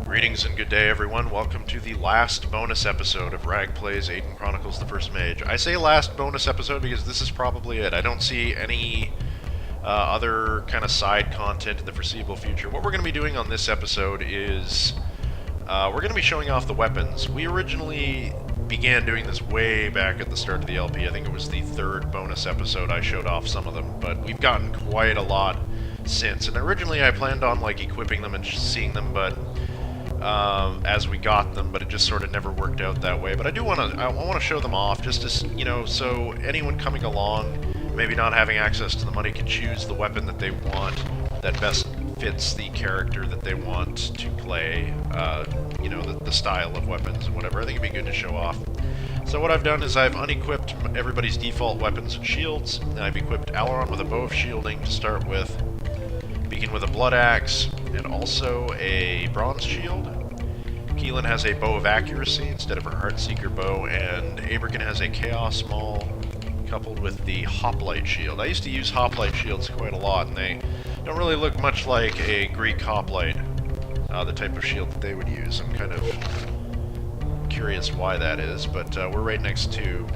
Greetings and good day, everyone. Welcome to the last bonus episode of Rag Plays Aidyn Chronicles the First Mage. I say last bonus episode because this is probably it. I don't see any other kind of side content in the foreseeable future. What we're going to be doing on this episode is we're going to be showing off the weapons. We originally began doing this way back at the start of the LP. I think it was the third bonus episode I showed off some of them, but we've gotten quite a lot since. And originally I planned on like equipping them and seeing them, but as we got them, but it just sort of never worked out that way. But I want to show them off, just to, you know, so anyone coming along, maybe not having access to the money, can choose the weapon that they want that best fits the character that they want to play, you know, the style of weapons and whatever. I think it'd be good to show off. So what I've done is I've unequipped everybody's default weapons and shields, and I've equipped Aileron with a bow of shielding to start with, Beacon with a blood axe, and also a bronze shield. Keelan has a bow of accuracy instead of her Heartseeker bow, and Aidyn has a chaos maul coupled with the hoplite shield. I used to use hoplite shields quite a lot, and they don't really look much like a Greek hoplite, the type of shield that they would use. I'm kind of curious why that is, but we're right next to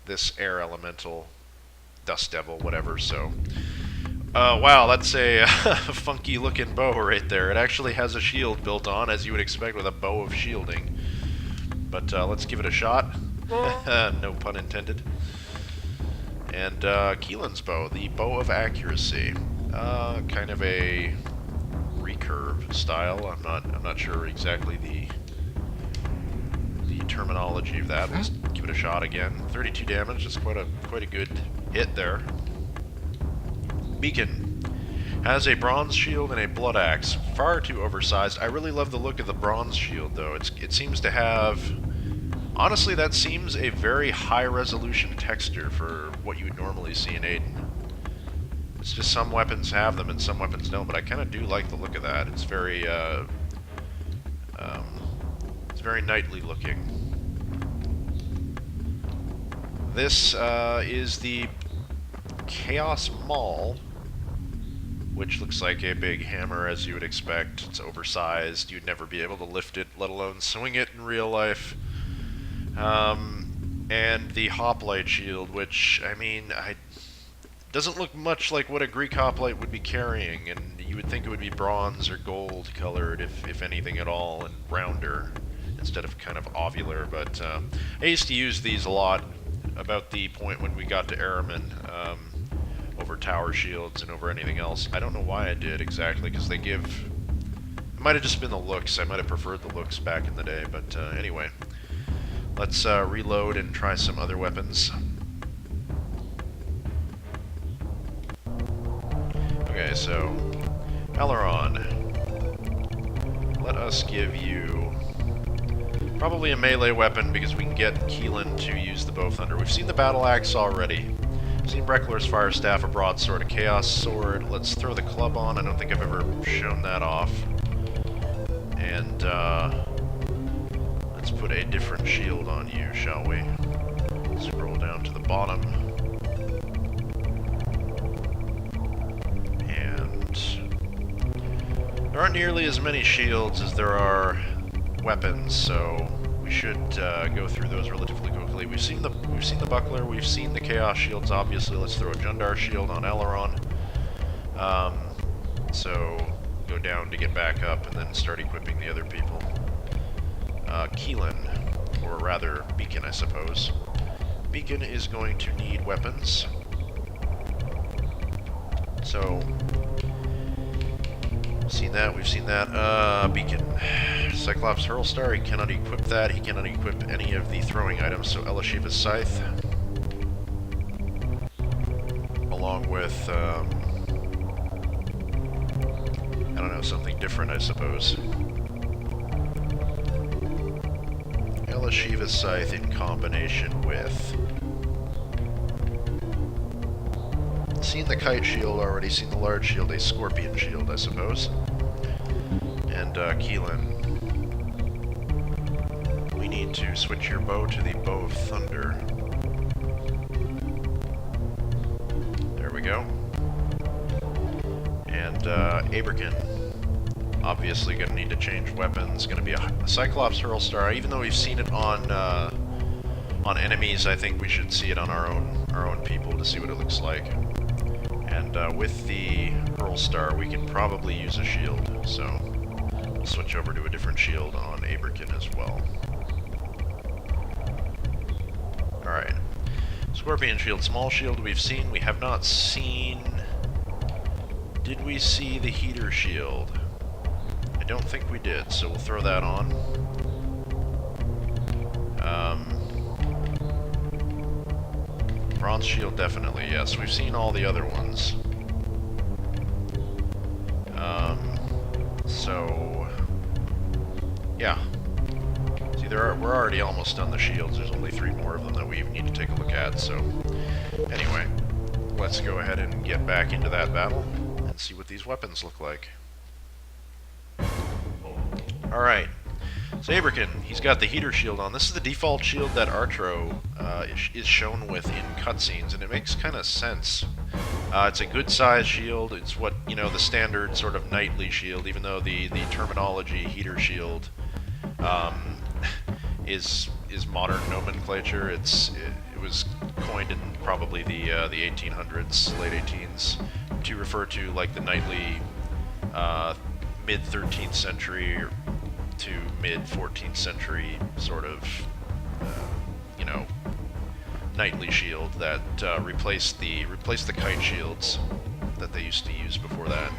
this air elemental, dust devil, whatever, so... wow, that's a funky looking bow right there. It actually has a shield built on, as you would expect with a bow of shielding. But let's give it a shot. No pun intended. And Keelan's bow, the bow of accuracy. Kind of a recurve style. I'm not sure exactly the terminology of that. Let's give it a shot again. 32 damage. That's quite a good hit there. Beacon has a bronze shield and a blood axe. Far too oversized. I really love the look of the bronze shield, though. It seems to have... Honestly, that seems a very high-resolution texture for what you would normally see in Aidyn. It's just some weapons have them and some weapons don't, but I kind of do like the look of that. It's very knightly looking. This is the Chaos Maul, which looks like a big hammer, as you would expect. It's oversized. You'd never be able to lift it, let alone swing it in real life. And the hoplite shield, which, I mean, doesn't look much like what a Greek hoplite would be carrying, and you would think it would be bronze or gold colored, if anything at all, and rounder, instead of kind of ovular. But I used to use these a lot about the point when we got to Araman, over tower shields and over anything else. I don't know why I did exactly, because they give... It might have just been the looks. I might have preferred the looks back in the day, but anyway. Let's reload and try some other weapons. Okay, so... Aileron. Let us give you... probably a melee weapon, because we can get Keelan to use the Bow of Thunder. We've seen the Battle Axe already. Seen Breckler's Fire Staff, a broadsword, a Chaos Sword. Let's throw the club on. I don't think I've ever shown that off. And let's put a different shield on you, shall we? Scroll down to the bottom. And there aren't nearly as many shields as there are weapons, so we should go through those relatively quickly. We've seen the buckler, we've seen the chaos shields. Obviously, let's throw a Jundar shield on Aileron. So go down to get back up, and then start equipping the other people. Keelan, or rather Beacon, I suppose. Beacon is going to need weapons. So we've seen that. Beacon. Cyclops Hurlstar, he cannot equip that. He cannot equip any of the throwing items, so Elishiva's Scythe. Along with, I don't know, something different, I suppose. Elishiva's Scythe in combination with... Seen the kite shield already, seen the large shield, a scorpion shield, I suppose. And Keelan, we need to switch your bow to the Bow of Thunder. There we go. And Aidyn, Obviously going to need to change weapons. Going to be a Cyclops Hurl Star. Even though we've seen it on enemies, I think we should see it on our own people to see what it looks like. And with the Hurl Star, we can probably use a shield. So we'll switch over to a different shield on Aidyn as well. All right. Scorpion Shield, Small Shield we've seen. We have not seen... Did we see the Heater Shield? I don't think we did, so we'll throw that on. Bronze Shield, definitely, yes. We've seen all the other ones. So... yeah. See, we're already almost done the shields. There's only 3 more of them that we even need to take a look at, so... Anyway, let's go ahead and get back into that battle and see what these weapons look like. Alright, so Aidyn, he's got the Heater Shield on. This is the default shield that Artro is shown with in cutscenes, and it makes kind of sense. It's a good size shield. It's what, you know, the standard sort of knightly shield, even though the terminology Heater Shield is modern nomenclature. It was coined in probably the 1800s, late 18s, to refer to like the knightly mid 13th century to mid 14th century sort of you know, knightly shield that replaced the kite shields that they used to use before that.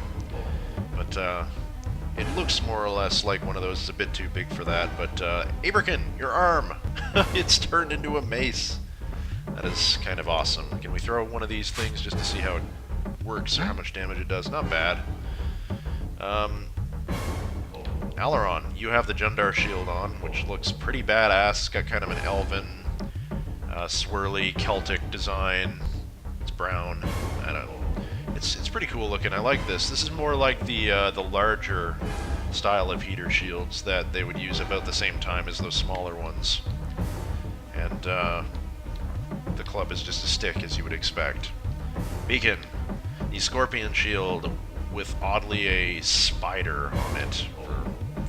But it looks more or less like one of those. It's a bit too big for that, but Aidyn, your arm! It's turned into a mace. That is kind of awesome. Can we throw one of these things just to see how it works or how much damage it does? Not bad. Aileron, you have the Jundar shield on, which looks pretty badass. It's got kind of an elven, swirly Celtic design. It's brown. I don't know. It's pretty cool looking. I like this. This is more like the larger style of heater shields that they would use about the same time as those smaller ones. And the club is just a stick, as you would expect. Beacon, the Scorpion shield with oddly a spider on it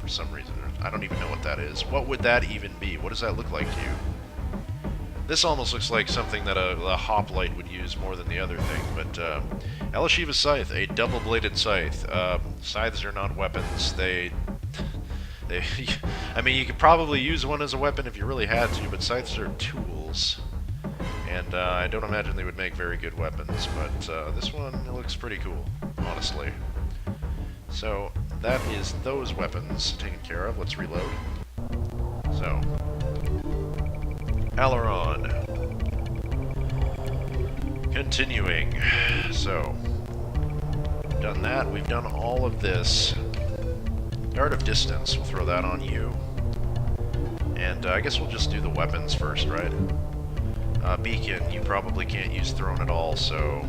for some reason. I don't even know what that is. What would that even be? What does that look like to you? This almost looks like something that a hoplite would use more than the other thing, but Elishiva's Scythe, a double-bladed scythe. Scythes are not weapons. They I mean, you could probably use one as a weapon if you really had to, but scythes are tools. And I don't imagine they would make very good weapons, but this one looks pretty cool, honestly. So, that is those weapons taken care of. Let's reload. So, Aileron. Continuing. So, we've done that. We've done all of this. Dart of Distance, we'll throw that on you. And I guess we'll just do the weapons first, right? Beacon, you probably can't use Thrown at all, so...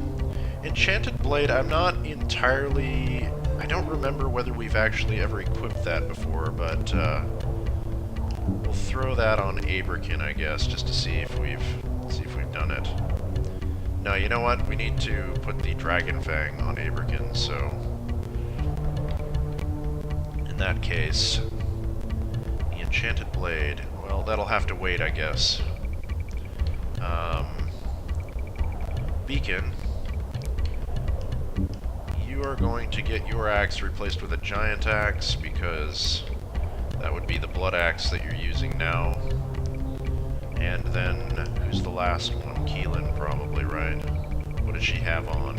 Enchanted Blade, I'm not entirely... I don't remember whether we've actually ever equipped that before, but we'll throw that on Aidyn, I guess, just to see if we've done it. No, you know what? We need to put the Dragon Fang on Aidyn, so in that case, the Enchanted Blade, well, that'll have to wait, I guess. Beacon, you are going to get your axe replaced with a giant axe, because that would be the blood axe that you're using now. And then, who's the last one? Keelan, probably, right? What does she have on?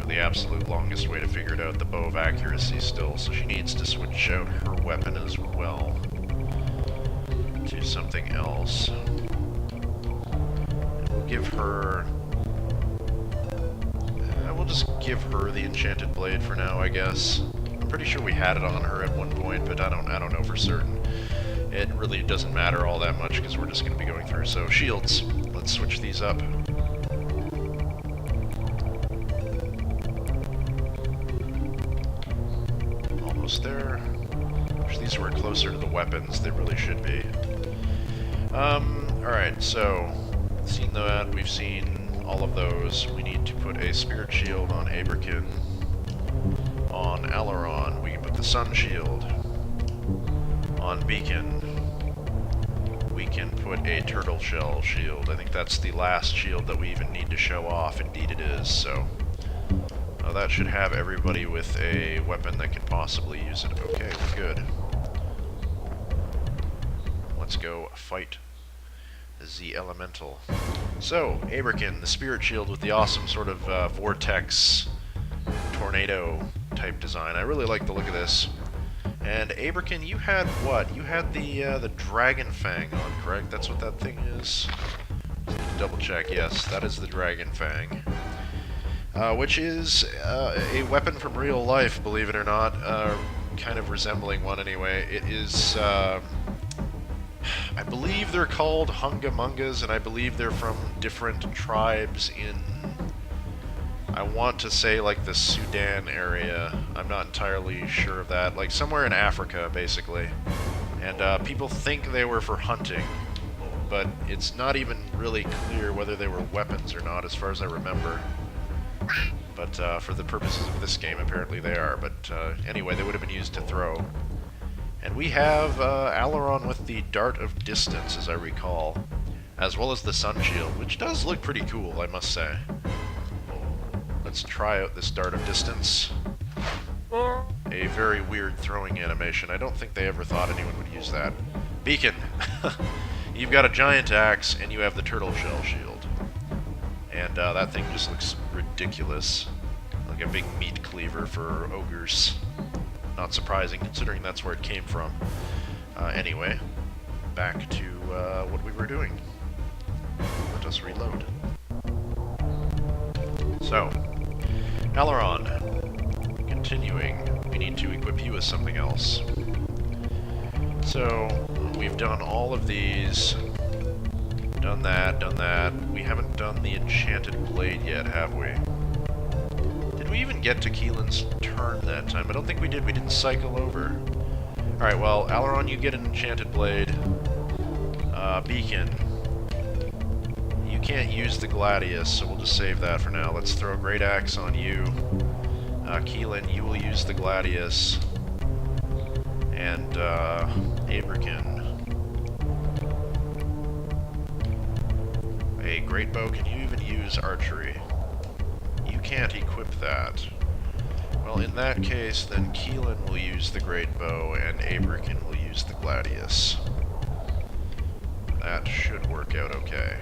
The absolute longest way to figure it out, the Bow of Accuracy still, so she needs to switch out her weapon as well to something else. And we'll give her... we'll just give her the Enchanted Blade for now, I guess. I'm pretty sure we had it on her at one point, but I don't know for certain. It really doesn't matter all that much because we're just going to be going through. So, shields. Let's switch these up. Almost there. Wish these were closer to the weapons. They really should be. Alright, so, seen that. We've seen all of those. We need to put a Spirit Shield on Aidyn. on Aileron. We can put the sun shield on Beacon. We can put a turtle shell shield. I think that's the last shield that we even need to show off. Indeed it is, so... that should have everybody with a weapon that can possibly use it. Okay, we're good. Let's go fight the elemental. So, Aberkin, the spirit shield with the awesome sort of vortex tornado type design. I really like the look of this. And Aberkin, you had what? You had the dragon fang on, correct? That's what that thing is? Double check, yes, that is the dragon fang. Which is a weapon from real life, believe it or not. Kind of resembling one anyway. It is, I believe they're called Hungamungas, and I believe they're from different tribes in, I want to say, like, the Sudan area. I'm not entirely sure of that. Like, somewhere in Africa, basically. And people think they were for hunting, but it's not even really clear whether they were weapons or not, as far as I remember. But for the purposes of this game, apparently they are. But anyway, they would have been used to throw. And we have Aileron with the Dart of Distance, as I recall, as well as the Sun Shield, which does look pretty cool, I must say. Let's try out this Dart of Distance. A very weird throwing animation. I don't think they ever thought anyone would use that. Beacon! You've got a giant axe, and you have the turtle shell shield. And that thing just looks ridiculous. Like a big meat cleaver for ogres. Not surprising, considering that's where it came from. Anyway, back to what we were doing. Let us reload. So, Aileron, continuing, we need to equip you with something else. So, we've done all of these, done that. We haven't done the Enchanted Blade yet, have we? Did we even get to Keelan's turn that time? I don't think we did. We didn't cycle over. Alright, well, Aileron, you get an Enchanted Blade. Beacon, you can't use the Gladius, so we'll just save that for now. Let's throw a Great Axe on you. Keelan, you will use the Gladius. And, Aberkin. A Great Bow, can you even use archery? You can't equip that. Well, in that case, then Keelan will use the Great Bow, and Aberkin will use the Gladius. That should work out okay.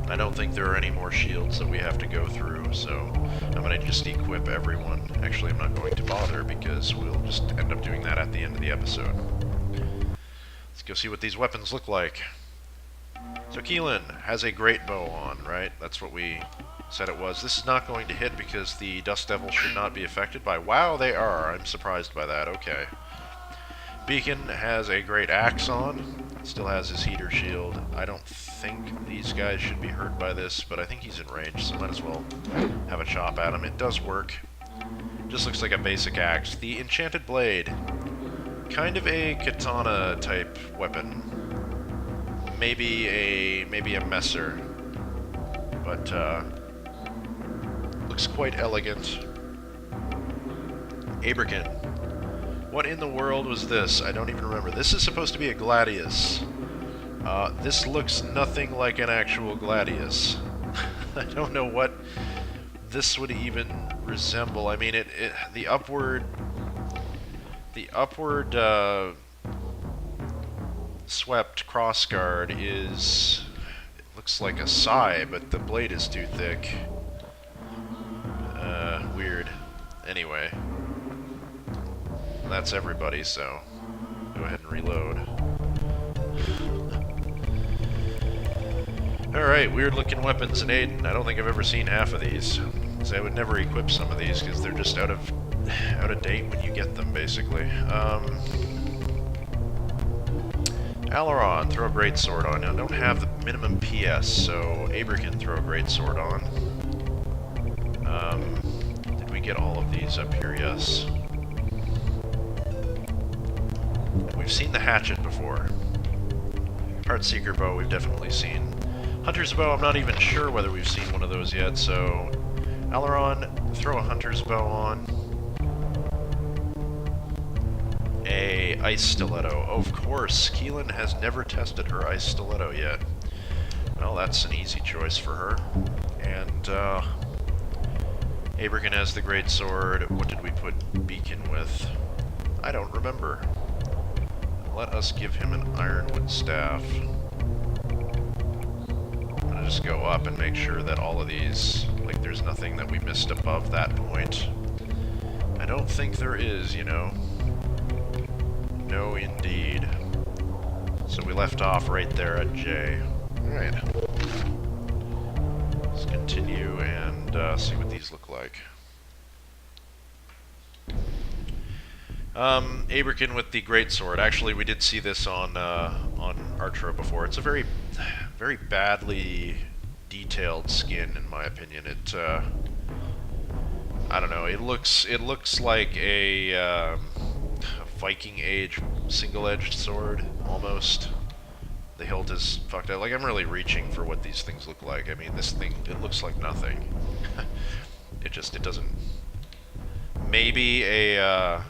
I don't think there are any more shields that we have to go through, so I'm going to just equip everyone. Actually, I'm not going to bother, because we'll just end up doing that at the end of the episode. Let's go see what these weapons look like. So Keelan has a Great Bow on, right? That's what we said it was. This is not going to hit because the Dust Devil should not be affected by... Wow, they are! I'm surprised by that. Okay. Beacon has a Great Axe on. Still has his Heater Shield. I don't think these guys should be hurt by this, but I think he's in range, so might as well have a chop at him. It does work. Just looks like a basic axe. The Enchanted Blade. Kind of a katana-type weapon. Maybe a messer. But, looks quite elegant. Aberkin. What in the world was this? I don't even remember. This is supposed to be a Gladius. This looks nothing like an actual Gladius. I don't know what this would even resemble. I mean, the upward swept crossguard is... It looks like a sai, but the blade is too thick. Weird. Anyway. That's everybody, so go ahead and reload. Alright, weird looking weapons in Aidyn. I don't think I've ever seen half of these. So I would never equip some of these because they're just out of date when you get them, basically. Aileron, throw a greatsword on. I don't have the minimum PS, so Aberkin throw a greatsword on. Did we get all of these up here? Yes. We've seen the hatchet before. Heartseeker bow we've definitely seen. Hunter's bow, I'm not even sure whether we've seen one of those yet, so... Aileron, Throw a hunter's bow on. A ice stiletto. Oh, of course, Keelan has never tested her ice stiletto yet. Well, that's an easy choice for her. And, Abraham has the great sword. What did we put Beacon with? I don't remember. Let us give him an ironwood staff. I'm gonna just go up and make sure that all of these, like, there's nothing that we missed above that point. I don't think there is, you know. No, indeed. So we left off right there at J. Alright. Let's continue and see what these look like. Abraham with the greatsword. Actually, we did see this on Archer before. It's a very, very badly detailed skin, in my opinion. It, I don't know. It looks like a Viking Age single-edged sword, almost. The hilt is fucked up. Like, I'm really reaching for what these things look like. I mean, this thing, it looks like nothing. It doesn't... Maybe a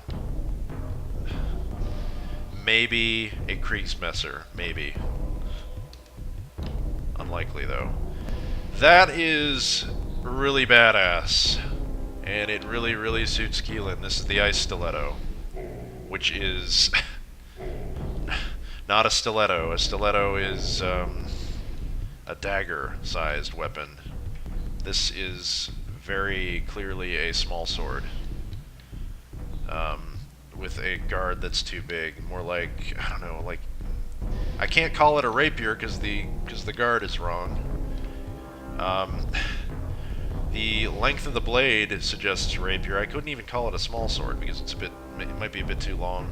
Kriegsmesser. Maybe. Unlikely, though. That is really badass. And it really, really suits Keelan. This is the ice stiletto. Which is... not a stiletto. A stiletto is a dagger-sized weapon. This is very clearly a small sword. With a guard that's too big. More like, I don't know, like... I can't call it a rapier because the guard is wrong. The length of the blade suggests rapier. I couldn't even call it a small sword because it's a bit... It might be a bit too long.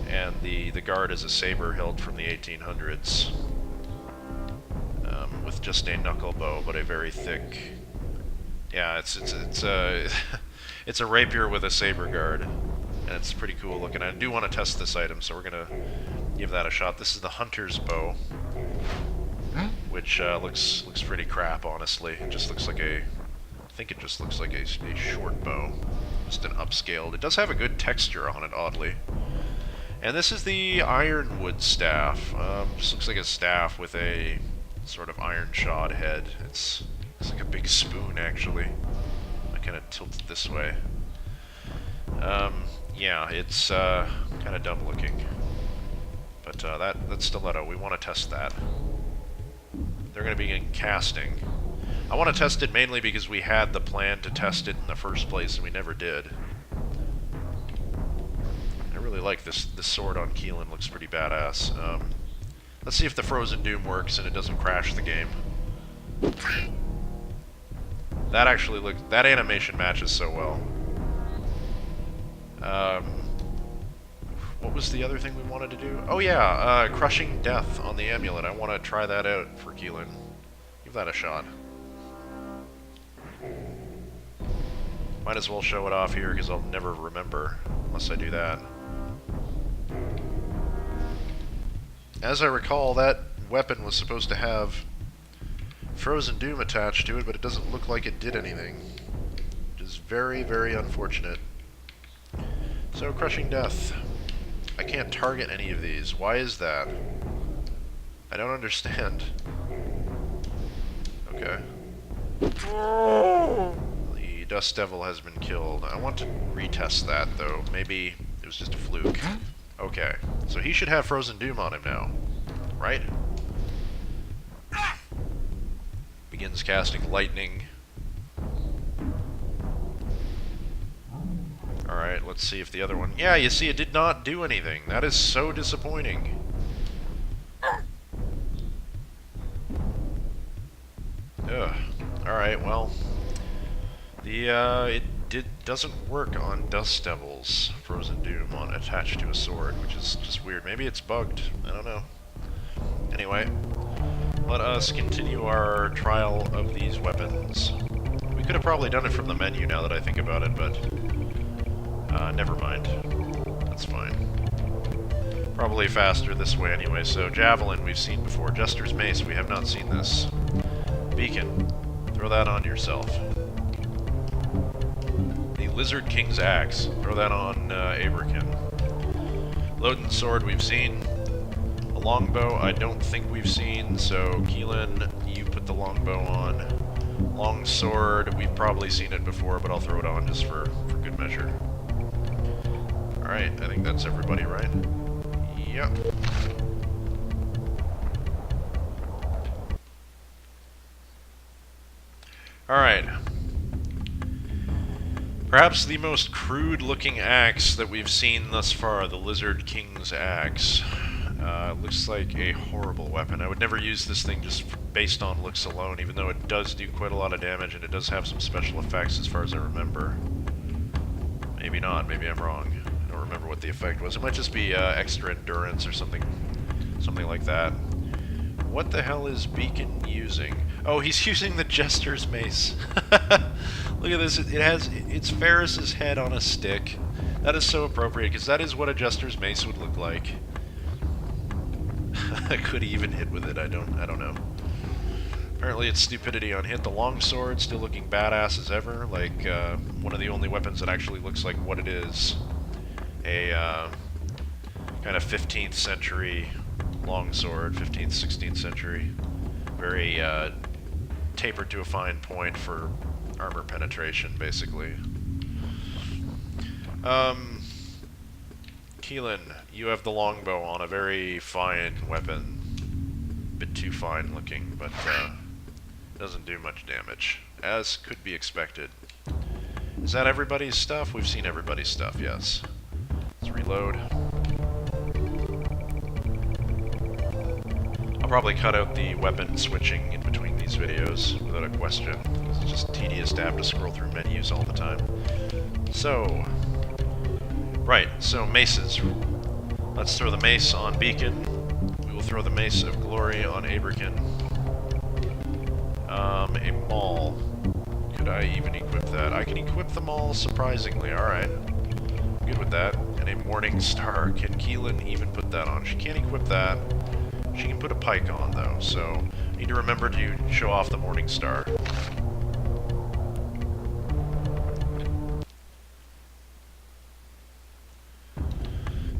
And the guard is a saber hilt from the 1800s. With just a knuckle bow, but a very thick... Yeah, it's a... it's a rapier with a saber guard. And it's pretty cool looking. I do want to test this item, so we're gonna give that a shot. This is the hunter's bow. Which looks pretty crap, honestly. It just looks like a... I think it just looks like a short bow. Just an upscaled. It does have a good texture on it, oddly. And this is the ironwood staff. Just looks like a staff with a sort of iron shod head. It's like a big spoon, actually. I kind of tilt it this way. Yeah, it's kind of dumb looking. But that stiletto, we want to test that. They're going to begin casting. I want to test it mainly because we had the plan to test it in the first place, and we never did. I really like this sword on Keelan. Looks pretty badass. Let's see if the Frozen Doom works and it doesn't crash the game. That actually looks... That animation matches so well. What was the other thing we wanted to do? Oh yeah, crushing death on the amulet. I want to try that out for Keelan. Give that a shot. Might as well show it off here because I'll never remember unless I do that. As I recall, that weapon was supposed to have Frozen Doom attached to it, but it doesn't look like it did anything. Which is very, very unfortunate. So, crushing death. I can't target any of these. Why is that? I don't understand. Okay. The Dust Devil has been killed. I want to retest that, though. Maybe it was just a fluke. Okay. So he should have Frozen Doom on him now. Right? Begins casting lightning. Alright, let's see if the other one... Yeah, you see, it did not do anything. That is so disappointing. Ugh. Alright, well... it doesn't work on Dust Devil's Frozen Doom on attached to a sword, which is just weird. Maybe it's bugged. I don't know. Anyway, let us continue our trial of these weapons. We could have probably done it from the menu now that I think about it, but... never mind. That's fine. Probably faster this way anyway, so Javelin we've seen before. Jester's Mace, we have not seen this. Beacon, throw that on yourself. Lizard King's Axe. Throw that on Abrakin. Loden Sword we've seen. A longbow I don't think we've seen, so Keelan, you put the longbow on. Long sword, we've probably seen it before, but I'll throw it on just for good measure. Alright, I think that's everybody, right? Yep. Alright. Perhaps the most crude-looking axe that we've seen thus far, the Lizard King's Axe. Looks like a horrible weapon. I would never use this thing just based on looks alone, even though it does do quite a lot of damage, and it does have some special effects as far as I remember. Maybe not, maybe I'm wrong. I don't remember what the effect was. It might just be extra endurance or something like that. What the hell is Beacon using? Oh, he's using the Jester's Mace. Look at this, it's Ferris's head on a stick. That is so appropriate, because that is what a Jester's Mace would look like. Could he even hit with it? I don't know. Apparently it's stupidity on hit. The longsword still looking badass as ever, like one of the only weapons that actually looks like what it is. A kind of 15th century longsword, 15th, 16th century. Very tapered to a fine point for armor penetration, basically. Keelan, you have the longbow on, a very fine weapon. A bit too fine looking, but doesn't do much damage, as could be expected. Is that everybody's stuff? We've seen everybody's stuff, yes. Let's reload. I'll probably cut out the weapon switching in between these videos, without a question. It's just tedious to have to scroll through menus all the time. So... right, so maces. Let's throw the mace on Beacon. We will throw the Mace of Glory on Abrakin. A maul. Could I even equip that? I can equip the maul, surprisingly. Alright. Good with that. And a Morning Star. Can Keelan even put that on? She can't equip that. She can put a pike on, though, so I need to remember to show off the Morning Star.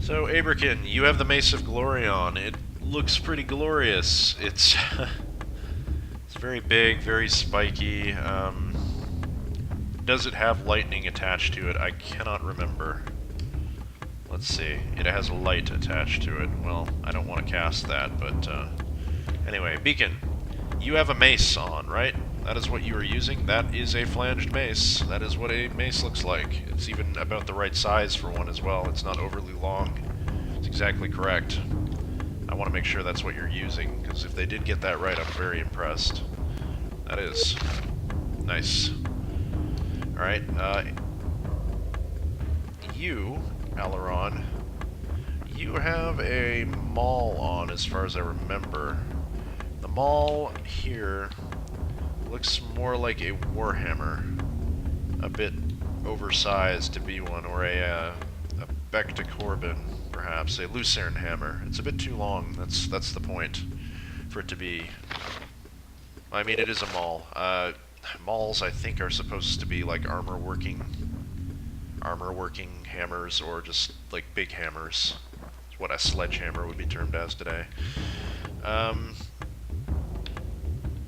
So, Abrakin, you have the Mace of Glory on. It looks pretty glorious. It's it's very big, very spiky. Does it have lightning attached to it? I cannot remember. Let's see. It has light attached to it. Well, I don't want to cast that, but anyway, Beacon, you have a mace on, right? That is what you are using. That is a flanged mace. That is what a mace looks like. It's even about the right size for one as well. It's not overly long. It's exactly correct. I want to make sure that's what you're using, because if they did get that right, I'm very impressed. That is nice. Alright, you, Alaron, you have a maul on as far as I remember. The maul here looks more like a warhammer, a bit oversized to be one, or a Becta Corbin, perhaps, a Lucerne hammer. It's a bit too long, that's the point for it to be. I mean, it is a maul. Mauls, I think, are supposed to be like armor working hammers, or just like big hammers. It's what a sledgehammer would be termed as today.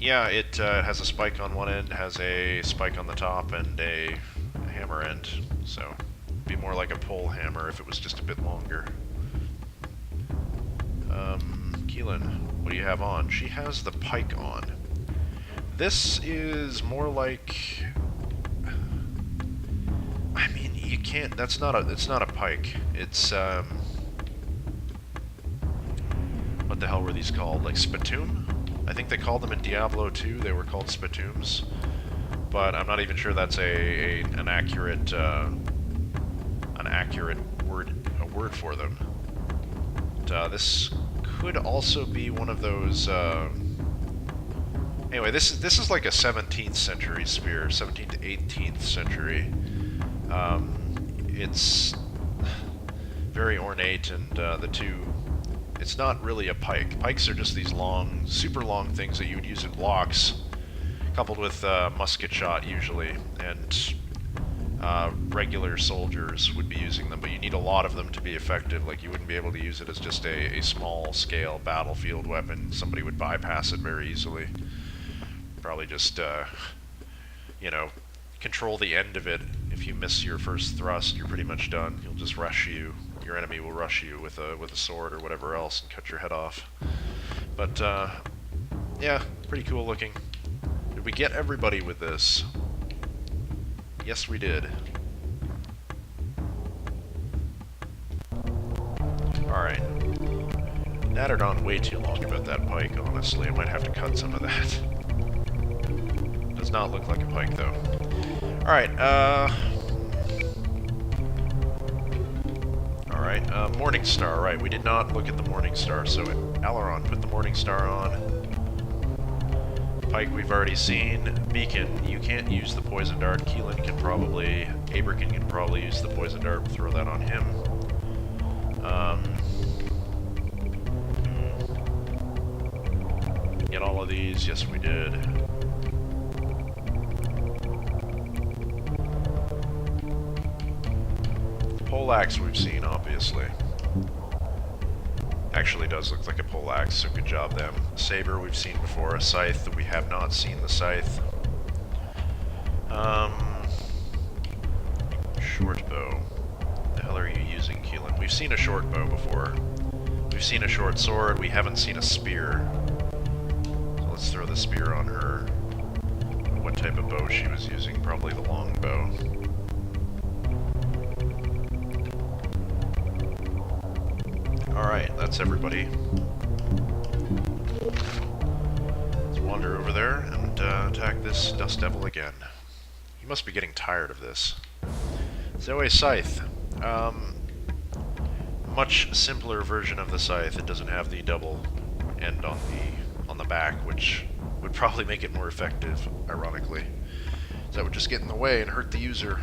Yeah, it has a spike on one end, has a spike on the top, and a hammer end. So, it'd be more like a pole hammer if it was just a bit longer. Keelan, what do you have on? She has the pike on. This is more like... I mean, you can't... it's not a pike. It's, what the hell were these called? Like spittoon? I think they called them in Diablo 2, they were called spittoons. But I'm not even sure that's an accurate word for them. But, this could also be one of those, anyway, this is like a 17th century spear, 17th to 18th century. It's very ornate, and the two... It's not really a pike. Pikes are just these long, super long things that you would use in blocks, coupled with musket shot usually. And regular soldiers would be using them, but you need a lot of them to be effective. Like, you wouldn't be able to use it as just a small-scale battlefield weapon. Somebody would bypass it very easily. Probably just, you know, control the end of it. If you miss your first thrust, you're pretty much done. He'll just rush you. Your enemy will rush you with a sword or whatever else and cut your head off. But, yeah, pretty cool looking. Did we get everybody with this? Yes, we did. Alright. Nattered on way too long about that pike, honestly. I might have to cut some of that. Does not look like a pike, though. Alright, Alright, Morning Star. Right, we did not look at the Morning Star, so Aileron, put the Morning Star on. Pike we've already seen. Beacon, you can't use the poison dart. Keelan can probably... Abrican can probably use the poison dart. We'll throw that on him. Get all of these? Yes, we did. Poleaxe we've seen, obviously. Actually does look like a poleaxe, so good job them. Saber we've seen before, a scythe that we have not seen the scythe. Short bow. What the hell are you using, Keelan? We've seen a short bow before. We've seen a short sword, we haven't seen a spear. So let's throw the spear on her. What type of bow she was using? Probably the long bow. Alright, that's everybody. Let's wander over there and attack this Dust Devil again. He must be getting tired of this. Zoe Scythe. Much simpler version of the Scythe. It doesn't have the double end on the back, which would probably make it more effective, ironically. So that would just get in the way and hurt the user.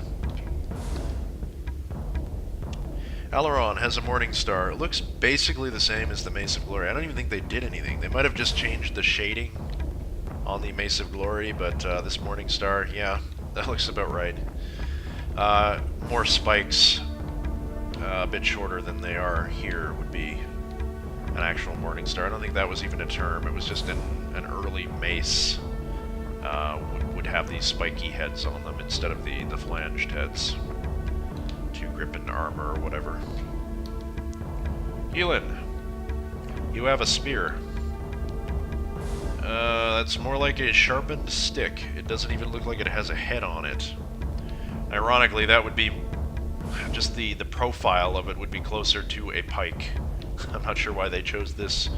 Aileron has a Morning Star. It looks basically the same as the Mace of Glory. I don't even think they did anything. They might have just changed the shading on the Mace of Glory, but this Morning Star, yeah, that looks about right. More spikes, a bit shorter than they are here, would be an actual Morning Star. I don't think that was even a term. It was just an early mace would have these spiky heads on them instead of the flanged heads. Grip and armor or whatever. Keelan, you have a spear. That's more like a sharpened stick. It doesn't even look like it has a head on it. Ironically, that would be just the profile of it would be closer to a pike. I'm not sure why they chose this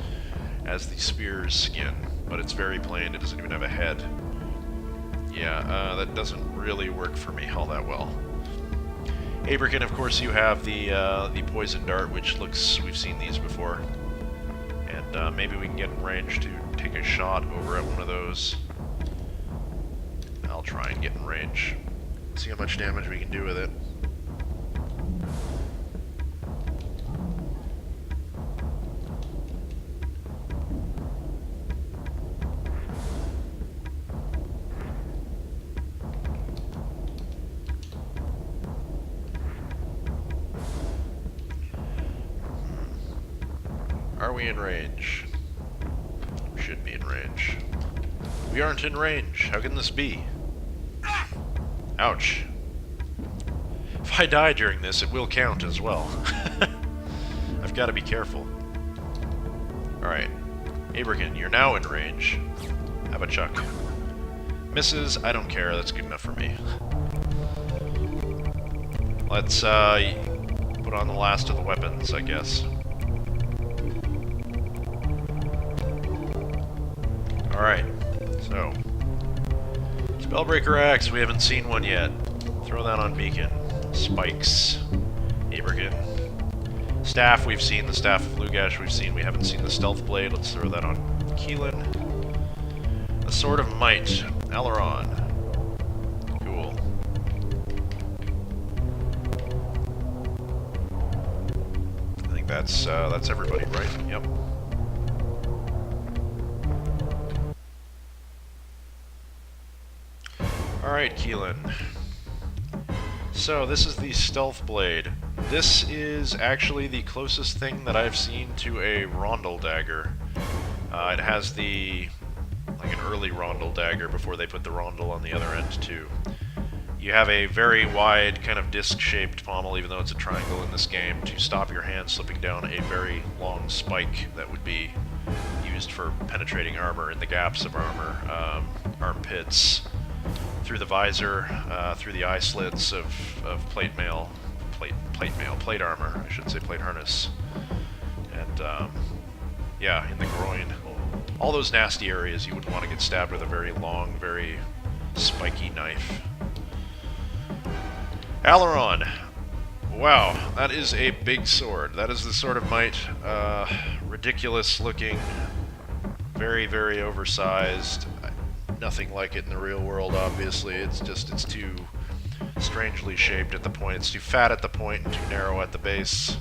as the spear's skin, but it's very plain. It doesn't even have a head. Yeah, that doesn't really work for me all that well. Abrican, of course, you have the poison dart, which looks... we've seen these before. And maybe we can get in range to take a shot over at one of those. I'll try and get in range. See how much damage we can do with it. Are we in range? We should be in range. We aren't in range. How can this be? Ouch. If I die during this, it will count as well. I've got to be careful. Alright. Abrican, you're now in range. Have a chuck. Misses, I don't care. That's good enough for me. Let's put on the last of the weapons, I guess. Alright, so Spellbreaker Axe, we haven't seen one yet. Throw that on Beacon. Spikes. Abrican. Staff, we've seen. The Staff of Lugash, we've seen. We haven't seen the Stealth Blade. Let's throw that on Keelan. The Sword of Might. Aileron. Cool. I think that's everybody, right? Yep. Alright, Keelan. So this is the Stealth Blade. This is actually the closest thing that I've seen to a Rondel dagger. It has the like an early Rondel dagger before they put the Rondel on the other end too. You have a very wide kind of disc-shaped pommel, even though it's a triangle in this game, to stop your hand slipping down a very long spike that would be used for penetrating armor in the gaps of armor, armpits, through the visor, through the eye slits of plate armor, I should say plate harness, and yeah, in the groin. All those nasty areas you wouldn't want to get stabbed with a very long, very spiky knife. Aileron. Wow, that is a big sword. That is the Sword of Might. Ridiculous looking, very, very oversized. Nothing like it in the real world, obviously. It's too strangely shaped at the point. It's too fat at the point and too narrow at the base.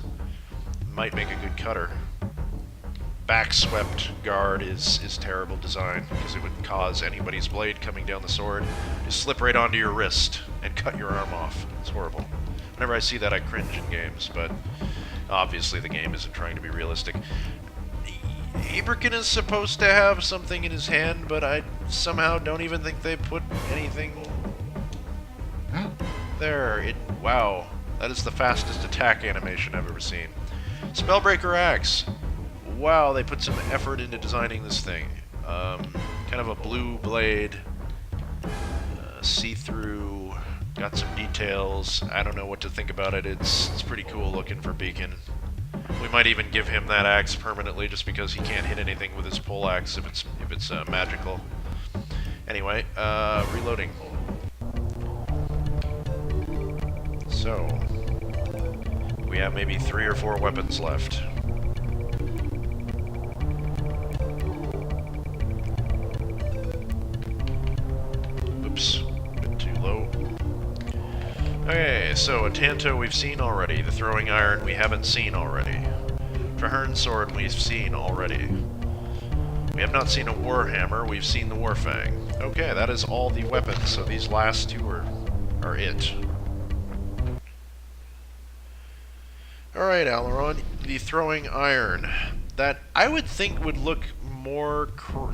Might make a good cutter. Back-swept guard is terrible design, because it would cause anybody's blade coming down the sword to slip right onto your wrist and cut your arm off. It's horrible. Whenever I see that, I cringe in games, but obviously the game isn't trying to be realistic. Aidyn is supposed to have something in his hand, but I somehow don't even think they put anything there. Wow, that is the fastest attack animation I've ever seen. Spellbreaker Axe. Wow, they put some effort into designing this thing. Kind of a blue blade, see-through, got some details. I don't know what to think about it. It's pretty cool looking for Beacon. We might even give him that axe permanently, just because he can't hit anything with his pole axe if it's magical. Anyway, reloading. So we have maybe 3 or 4 weapons left. Oops, a bit too low. Okay, so a Tanto we've seen already. The Throwing Iron we haven't seen already. Trahern's Sword we've seen already. We have not seen a Warhammer, we've seen the Warfang. Okay, that is all the weapons, so these last 2 are it. Alright, Aileron, the Throwing Iron. That I would think would look more...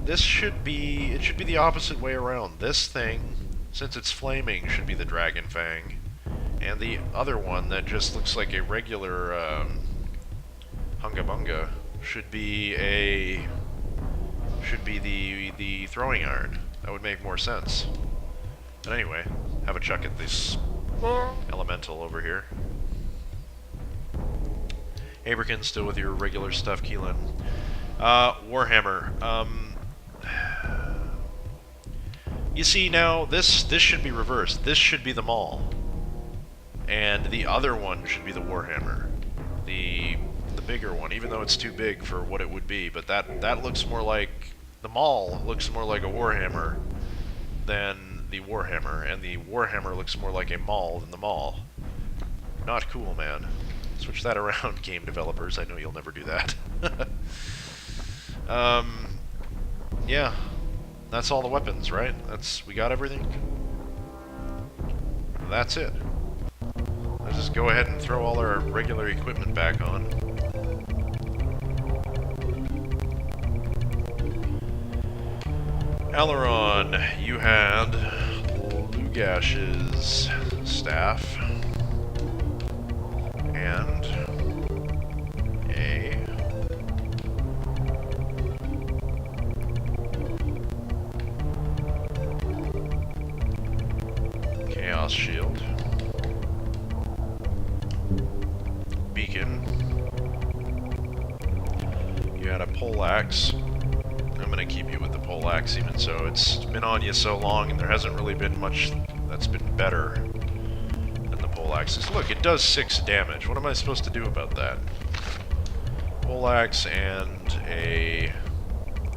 it should be the opposite way around. This thing, since it's flaming, should be the Dragon Fang. And the other one that just looks like a regular Hunga Bunga should be the Throwing Iron. That would make more sense. But anyway, have a chuck at this elemental over here. Aidyn, still with your regular stuff, Keelan. Warhammer. You see, now, this should be reversed. This should be the Maul. And the other one should be the Warhammer. The bigger one, even though it's too big for what it would be. But that looks more like... the Maul looks more like a Warhammer than the Warhammer. And the Warhammer looks more like a Maul than the Maul. Not cool, man. Switch that around, game developers. I know you'll never do that. Yeah. That's all the weapons, right? We got everything? That's it. Let's just go ahead and throw all our regular equipment back on. Aileron, you had Lugash's staff. And a Chaos Shield, Beacon, you had a poleaxe. I'm gonna keep you with the poleaxe, even so. It's been on you so long and there hasn't really been much that's been better. Poleaxes. Look, it does 6 damage. What am I supposed to do about that? Poleaxe and a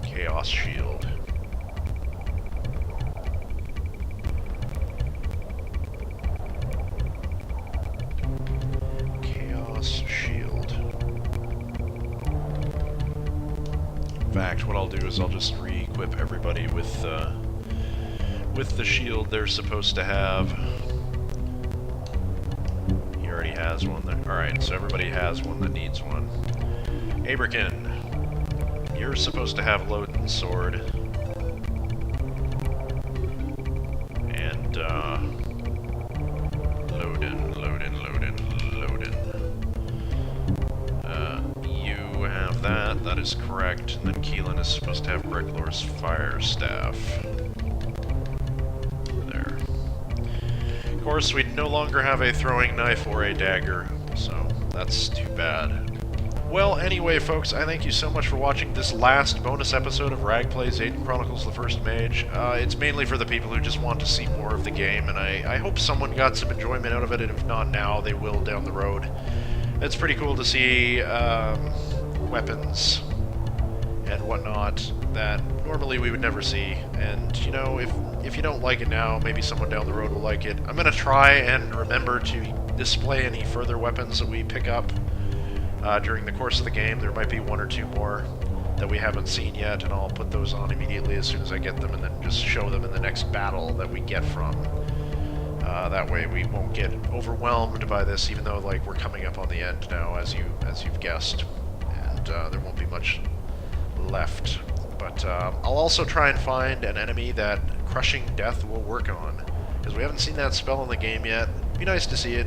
Chaos Shield. Chaos Shield. In fact, what I'll do is I'll just re-equip everybody with the shield they're supposed to have. has one that... Alright, so everybody has one that needs one. Abrakin, you're supposed to have Loden's sword. And, Loden. You have that. That is correct. And then Keelan is supposed to have Breglor's Fire Staff. There. Of course, we no longer have a throwing knife or a dagger, so that's too bad. Well, anyway, folks, I thank you so much for watching this last bonus episode of Rag Plays Aidyn Chronicles the First Mage. It's mainly for the people who just want to see more of the game, and I hope someone got some enjoyment out of it, and if not now, they will down the road. It's pretty cool to see weapons and whatnot that normally we would never see, and, you know, if you don't like it now, maybe someone down the road will like it. I'm going to try and remember to display any further weapons that we pick up during the course of the game. There might be one or two more that we haven't seen yet, and I'll put those on immediately as soon as I get them, and then just show them in the next battle that we get from. That way we won't get overwhelmed by this, even though, like, we're coming up on the end now, as you've guessed, and there won't be much left. But I'll also try and find an enemy that Crushing Death will work on, because we haven't seen that spell in the game yet. It'd be nice to see it.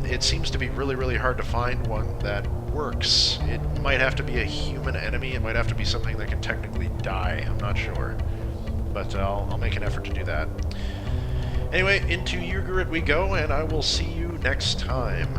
It seems to be really, really hard to find one that works. It might have to be a human enemy, it might have to be something that can technically die, I'm not sure. But I'll make an effort to do that. Anyway, into Yurgurut we go, and I will see you next time.